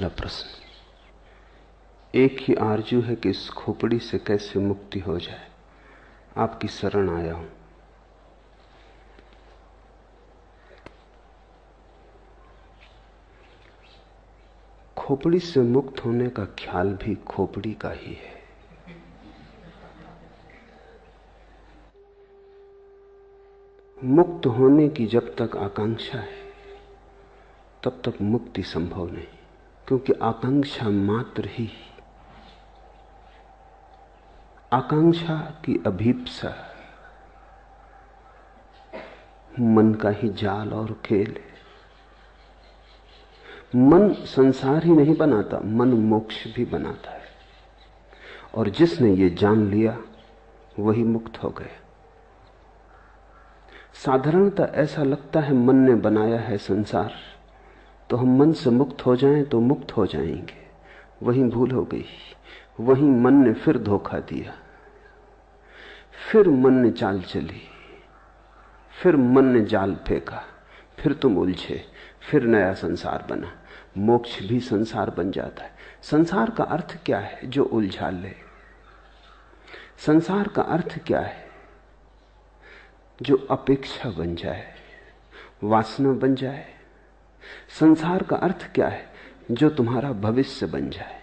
पहला प्रश्न। एक ही आरजू है कि इस खोपड़ी से कैसे मुक्ति हो जाए। आपकी शरण आया हूं। खोपड़ी से मुक्त होने का ख्याल भी खोपड़ी का ही है। मुक्त होने की जब तक आकांक्षा है तब तक मुक्ति संभव नहीं, क्योंकि आकांक्षा मात्र ही, आकांक्षा की अभीप्सा मन का ही जाल और खेल है। मन संसार ही नहीं बनाता, मन मोक्ष भी बनाता है। और जिसने ये जान लिया वही मुक्त हो गया। साधारणतः ऐसा लगता है मन ने बनाया है संसार, तो हम मन से मुक्त हो जाएं तो मुक्त हो जाएंगे। वही भूल हो गई। वही मन ने फिर धोखा दिया, फिर मन ने चाल चली, फिर मन ने जाल फेंका, फिर तुम उलझे, फिर नया संसार बना। मोक्ष भी संसार बन जाता है। संसार का अर्थ क्या है? जो उलझा ले। संसार का अर्थ क्या है? जो अपेक्षा बन जाए, वासना बन जाए। संसार का अर्थ क्या है? जो तुम्हारा भविष्य बन जाए।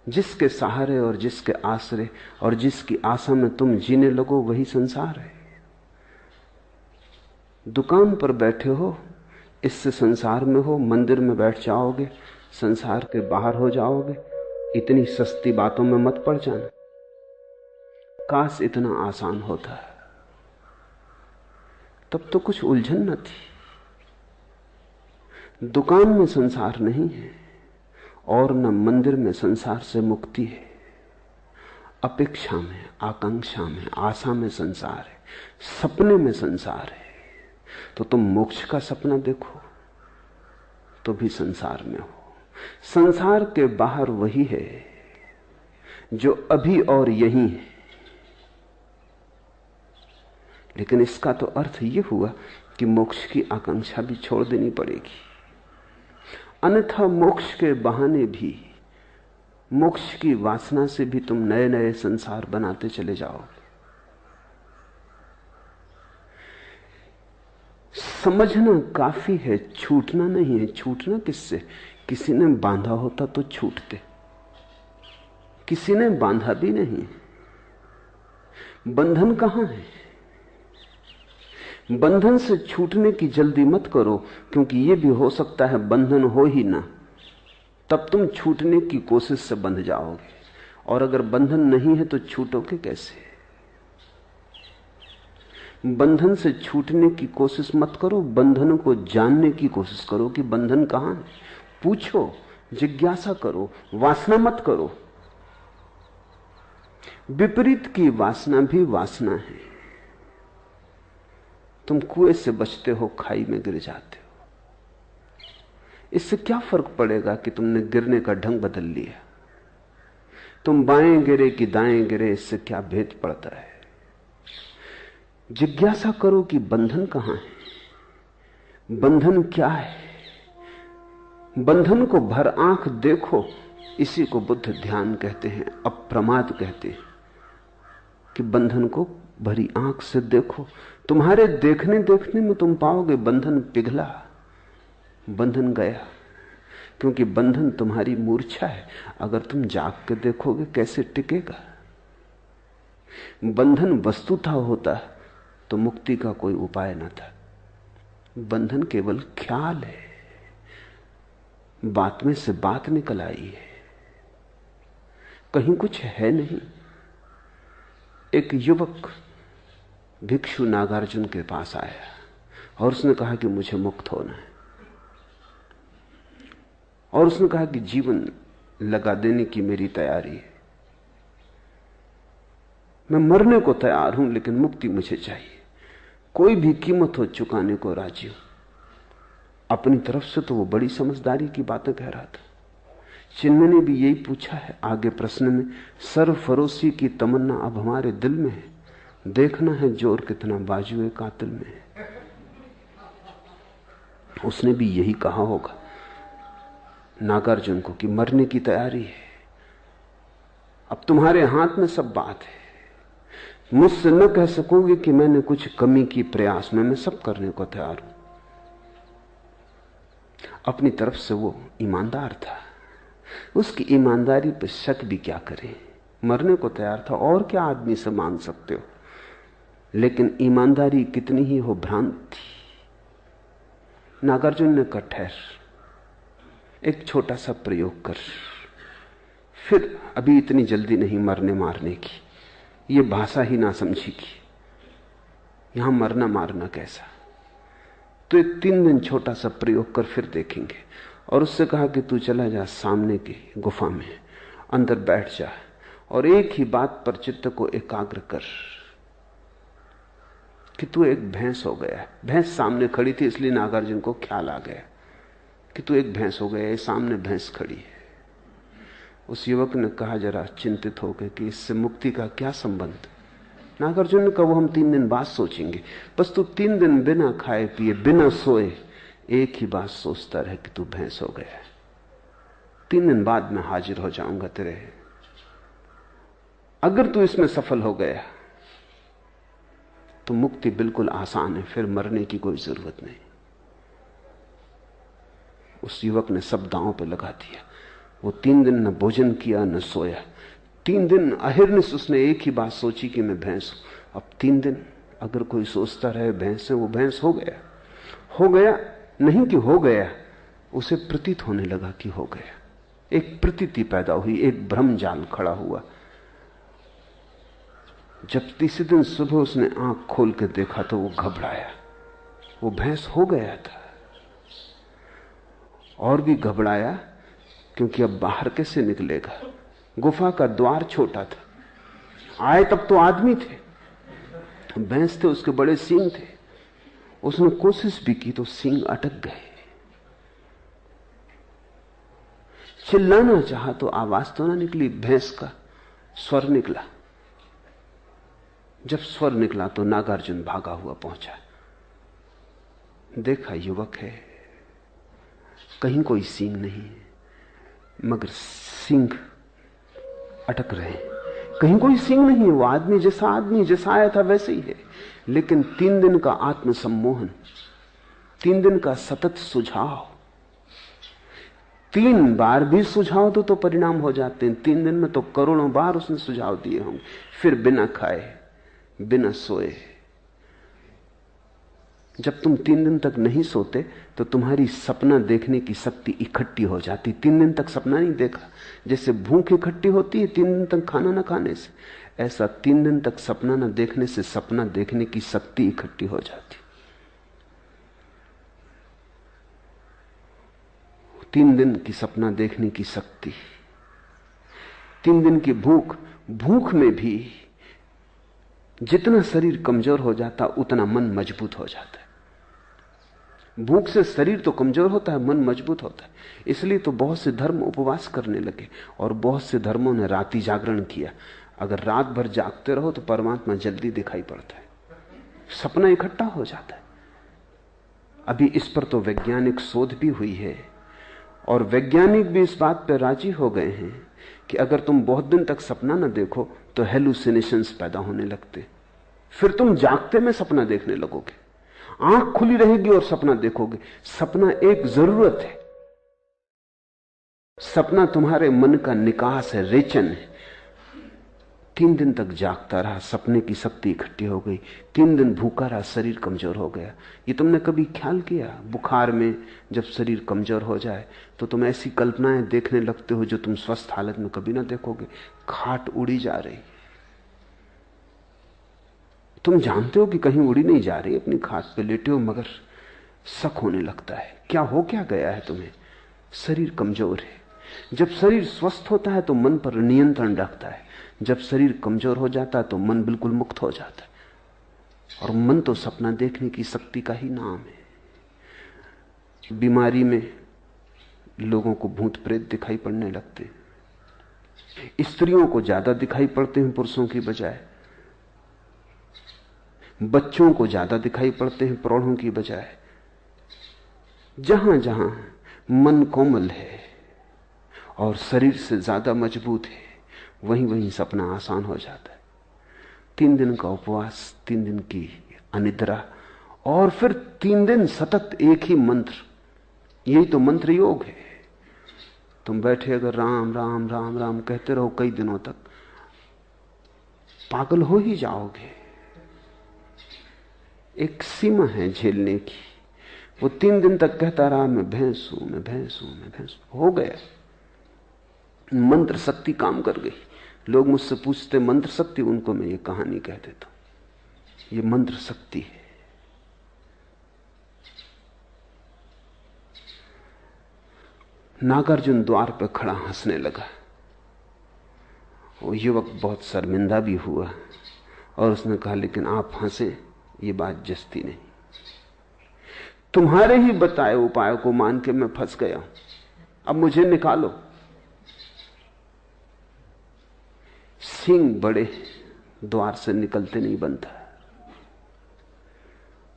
जिसके सहारे और जिसके आश्रय और जिसकी आशा में तुम जीने लगो, वही संसार है। दुकान पर बैठे हो, इससे संसार में हो। मंदिर में बैठ जाओगे, संसार के बाहर हो जाओगे। इतनी सस्ती बातों में मत पड़ जाना। काश इतना आसान होता, तब तो कुछ उलझन न थी। दुकान में संसार नहीं है और न मंदिर में संसार से मुक्ति है। अपेक्षा में, आकांक्षा में, आशा में संसार है, सपने में संसार है। तो तुम मोक्ष का सपना देखो तो भी संसार में हो। संसार के बाहर वही है जो अभी और यहीं है। लेकिन इसका तो अर्थ यह हुआ कि मोक्ष की आकांक्षा भी छोड़ देनी पड़ेगी। अन्यथा मोक्ष के बहाने भी, मोक्ष की वासना से भी तुम नए नए संसार बनाते चले जाओगे। समझना काफी है, छूटना नहीं है। छूटना किससे? किसी ने बांधा होता तो छूटते, किसी ने बांधा भी नहीं। बंधन कहां है? बंधन से छूटने की जल्दी मत करो, क्योंकि यह भी हो सकता है बंधन हो ही ना, तब तुम छूटने की कोशिश से बंध जाओगे। और अगर बंधन नहीं है तो छूटोगे कैसे? बंधन से छूटने की कोशिश मत करो, बंधन को जानने की कोशिश करो कि बंधन कहां है। पूछो, जिज्ञासा करो, वासना मत करो। विपरीत की वासना भी वासना है। तुम कुएं से बचते हो, खाई में गिर जाते हो। इससे क्या फर्क पड़ेगा कि तुमने गिरने का ढंग बदल लिया? तुम बाएं गिरे कि दाएं गिरे, इससे क्या भेद पड़ता है? जिज्ञासा करो कि बंधन कहां है, बंधन क्या है। बंधन को भर आंख देखो। इसी को बुद्ध ध्यान कहते हैं, अप्रमाद कहते हैं कि बंधन को भरी आंख से देखो। तुम्हारे देखने देखने में तुम पाओगे बंधन पिघला, बंधन गया। क्योंकि बंधन तुम्हारी मूर्छा है। अगर तुम जाग के देखोगे कैसे टिकेगा? बंधन वस्तुतः होता तो मुक्ति का कोई उपाय न था। बंधन केवल ख्याल है, बात में से बात निकल आई है, कहीं कुछ है नहीं। एक युवक भिक्षु नागार्जुन के पास आया और उसने कहा कि मुझे मुक्त होना है। और उसने कहा कि जीवन लगा देने की मेरी तैयारी है, मैं मरने को तैयार हूं, लेकिन मुक्ति मुझे चाहिए। कोई भी कीमत हो चुकाने को राजी हूं। अपनी तरफ से तो वो बड़ी समझदारी की बातें कह रहा था। चिन्मय ने भी यही पूछा है आगे प्रश्न में। सरफरोशी की तमन्ना अब हमारे दिल में है, देखना है जोर कितना बाजुए कातिल में है। उसने भी यही कहा होगा। नागार्जुन को कि मरने की तैयारी है, अब तुम्हारे हाथ में सब बात है। मुझसे न कह सकोगे कि मैंने कुछ कमी की प्रयास में, मैं सब करने को तैयार हूं। अपनी तरफ से वो ईमानदार था, उसकी ईमानदारी पर शक भी क्या करें। मरने को तैयार था, और क्या आदमी से मांग सकते हो। लेकिन ईमानदारी कितनी ही हो भ्रांत थी। नागार्जुन ने कहा ठहर, एक छोटा सा प्रयोग कर, फिर अभी इतनी जल्दी नहीं मरने मारने की, ये भाषा ही ना समझेगी, यहां मरना मारना कैसा। तो एक 3 दिन छोटा सा प्रयोग कर, फिर देखेंगे। और उससे कहा कि तू चला जा सामने की गुफा में, अंदर बैठ जा और एक ही बात पर चित्त को एकाग्र कर कि तू एक भैंस हो गया है। भैंस सामने खड़ी थी, इसलिए नागार्जुन को ख्याल आ गया कि तू एक भैंस हो गया है, सामने भैंस खड़ी है। उस युवक ने कहा जरा चिंतित होकर कि इससे मुक्ति का क्या संबंध। नागार्जुन ने कहा वो हम 3 दिन बाद सोचेंगे, बस तू 3 दिन बिना खाए पिए बिना सोए एक ही बात सोचता रहे कि तू भैंस हो गया है। 3 दिन बाद मैं हाजिर हो जाऊंगा तेरे। अगर तू इसमें सफल हो गया तो मुक्ति बिल्कुल आसान है, फिर मरने की कोई जरूरत नहीं। उस युवक ने सब दांव पे लगा दिया। वो 3 दिन न भोजन किया न सोया। 3 दिन अहिर्निश उसने एक ही बात सोची कि मैं भैंस हूं। अब 3 दिन अगर कोई सोचता रहे भैंस है, वो भैंस हो गया। हो गया नहीं कि हो गया, उसे प्रतीत होने लगा कि हो गया। एक प्रतीति पैदा हुई, एक भ्रम जाल खड़ा हुआ। जब तीसरे दिन सुबह उसने आंख खोल के देखा तो वो घबराया, वो भैंस हो गया था। और भी घबराया क्योंकि अब बाहर कैसे निकलेगा। गुफा का द्वार छोटा था, आए तब तो आदमी थे, भैंस थे, उसके बड़े सींग थे। उसने कोशिश भी की तो सींग अटक गए। चिल्लाना चाहा तो आवाज तो ना निकली, भैंस का स्वर निकला। जब स्वर निकला तो नागार्जुन भागा हुआ पहुंचा। देखा युवक है, कहीं कोई सींग नहीं है, मगर सींग अटक रहे हैं। कहीं कोई सींग नहीं है, वो आदमी जैसा आया था वैसे ही है। लेकिन 3 दिन का आत्मसम्मोहन, 3 दिन का सतत सुझाव, 3 बार भी सुझाव तो परिणाम हो जाते हैं। 3 दिन में तो करोड़ों बार उसने सुझाव दिए होंगे। फिर बिना खाए बिना सोए। जब तुम 3 दिन तक नहीं सोते तो तुम्हारी सपना देखने की शक्ति इकट्ठी हो जाती। 3 दिन तक सपना नहीं देखा, जैसे भूख इकट्ठी होती है 3 दिन तक खाना ना खाने से, ऐसा 3 दिन तक सपना ना देखने से सपना देखने की शक्ति इकट्ठी हो जाती। 3 दिन की सपना देखने की शक्ति, 3 दिन की भूख। भूख में भी जितना शरीर कमजोर हो जाता उतना मन मजबूत हो जाता है। भूख से शरीर तो कमजोर होता है, मन मजबूत होता है। इसलिए तो बहुत से धर्म उपवास करने लगे और बहुत से धर्मों ने रात्रि जागरण किया। अगर रात भर जागते रहो तो परमात्मा जल्दी दिखाई पड़ता है, सपना इकट्ठा हो जाता है। अभी इस पर तो वैज्ञानिक शोध भी हुई है और वैज्ञानिक भी इस बात पर राजी हो गए हैं कि अगर तुम बहुत दिन तक सपना न देखो तो हेलुसिनेशंस पैदा होने लगते, फिर तुम जागते में सपना देखने लगोगे, आंख खुली रहेगी और सपना देखोगे। सपना एक जरूरत है, सपना तुम्हारे मन का निकास है, रेचन है। 3 दिन तक जागता रहा, सपने की शक्ति इकट्ठी हो गई। 3 दिन भूखा रहा, शरीर कमजोर हो गया। ये तुमने कभी ख्याल किया, बुखार में जब शरीर कमजोर हो जाए तो तुम ऐसी कल्पनाएं देखने लगते हो जो तुम स्वस्थ हालत में कभी ना देखोगे। खाट उड़ी जा रही, तुम जानते हो कि कहीं उड़ी नहीं जा रही, अपनी खाट पे लेटे हो, मगर शक होने लगता है क्या गया है तुम्हें। शरीर कमजोर है। जब शरीर स्वस्थ होता है तो मन पर नियंत्रण रखता है, जब शरीर कमजोर हो जाता है तो मन बिल्कुल मुक्त हो जाता है। और मन तो सपना देखने की शक्ति का ही नाम है। बीमारी में लोगों को भूत प्रेत दिखाई पड़ने लगते हैं, स्त्रियों को ज्यादा दिखाई पड़ते हैं पुरुषों की बजाय, बच्चों को ज्यादा दिखाई पड़ते हैं प्रौढ़ों की बजाय। जहां जहां मन कोमल है और शरीर से ज्यादा मजबूत है, वहीं वहीं सपना आसान हो जाता है। 3 दिन का उपवास, 3 दिन की अनिद्रा, और फिर 3 दिन सतत एक ही मंत्र। यही तो मंत्र योग है। तुम बैठे अगर राम राम राम राम कहते रहो कई दिनों तक, पागल हो ही जाओगे। एक सीमा है झेलने की। वो 3 दिन तक कहता रहा, मैं भैंस हूं, मैं भैंस हूं, मैं भैंस हूं। हो गया, मंत्र शक्ति काम कर गई। लोग मुझसे पूछते मंत्र शक्ति, उनको मैं ये कहानी कह देता हूं, ये मंत्र शक्ति है। नागार्जुन द्वार पर खड़ा हंसने लगा। वो युवक बहुत शर्मिंदा भी हुआ और उसने कहा, लेकिन आप हंसे, ये बात जस्ती नहीं। तुम्हारे ही बताए उपाय को मान के मैं फंस गया हूं, अब मुझे निकालो। सींग बड़े, द्वार से निकलते नहीं बनता,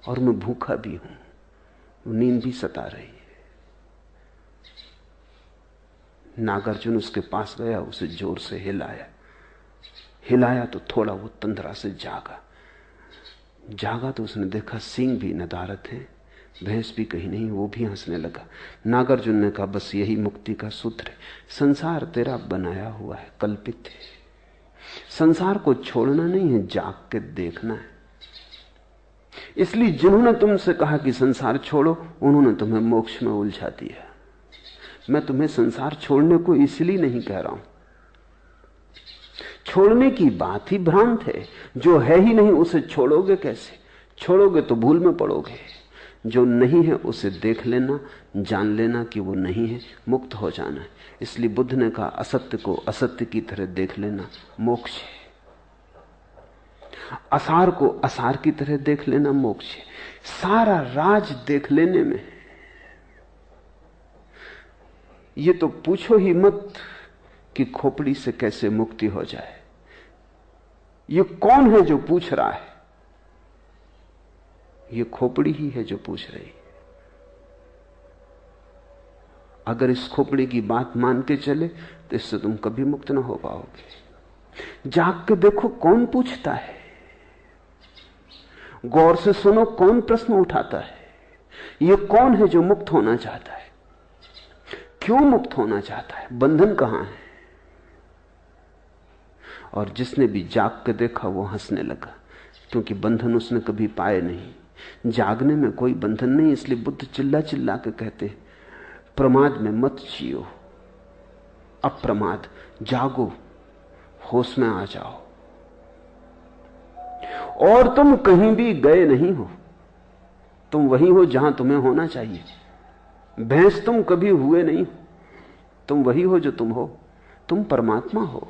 और मैं भूखा भी हूं, नींद भी सता रही है। नागार्जुन उसके पास गया, उसे जोर से हिलाया तो थोड़ा वो तंद्रा से जागा तो उसने देखा सींग भी नदारत है, भैंस भी कहीं नहीं। वो भी हंसने लगा। नागार्जुन ने कहा, बस यही मुक्ति का सूत्र है। संसार तेरा बनाया हुआ है, कल्पित है। संसार को छोड़ना नहीं है, जाग के देखना है। इसलिए जिन्होंने तुमसे कहा कि संसार छोड़ो, उन्होंने तुम्हें मोक्ष में उलझा दिया। मैं तुम्हें संसार छोड़ने को इसलिए नहीं कह रहा हूं। छोड़ने की बात ही भ्रांत है। जो है ही नहीं उसे छोड़ोगे कैसे? छोड़ोगे तो भूल में पड़ोगे। जो नहीं है उसे देख लेना, जान लेना कि वो नहीं है, मुक्त हो जाना है। इसलिए बुद्ध ने कहा, असत्य को असत्य की तरह देख लेना मोक्ष है, असार को असार की तरह देख लेना मोक्ष है। सारा राज देख लेने में। ये तो पूछो ही मत कि खोपड़ी से कैसे मुक्ति हो जाए। ये कौन है जो पूछ रहा है? ये खोपड़ी ही है जो पूछ रही है। अगर इस खोपड़ी की बात मान के चले तो इससे तुम कभी मुक्त ना हो पाओगे। जाग के देखो कौन पूछता है, गौर से सुनो कौन प्रश्न उठाता है। ये कौन है जो मुक्त होना चाहता है? क्यों मुक्त होना चाहता है? बंधन कहां है? और जिसने भी जाग के देखा वो हंसने लगा, क्योंकि बंधन उसने कभी पाए नहीं। जागने में कोई बंधन नहीं। इसलिए बुद्ध चिल्ला चिल्ला के कहते, प्रमाद में मत जियो, अप्रमाद, जागो, होश में आ जाओ। और तुम कहीं भी गए नहीं हो, तुम वहीं हो जहां तुम्हें होना चाहिए। भैंस तुम कभी हुए नहीं, तुम वही हो जो तुम हो। तुम परमात्मा हो।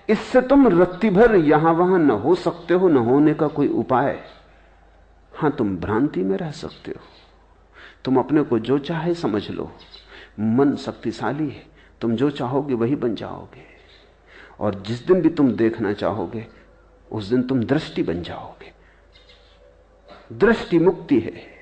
इससे तुम रत्ती भर यहां वहां न हो सकते हो, न होने का कोई उपाय। हां, तुम भ्रांति में रह सकते हो। तुम अपने को जो चाहे समझ लो। मन शक्तिशाली है, तुम जो चाहोगे वही बन जाओगे। और जिस दिन भी तुम देखना चाहोगे उस दिन तुम दृष्टि बन जाओगे। दृष्टि मुक्ति है।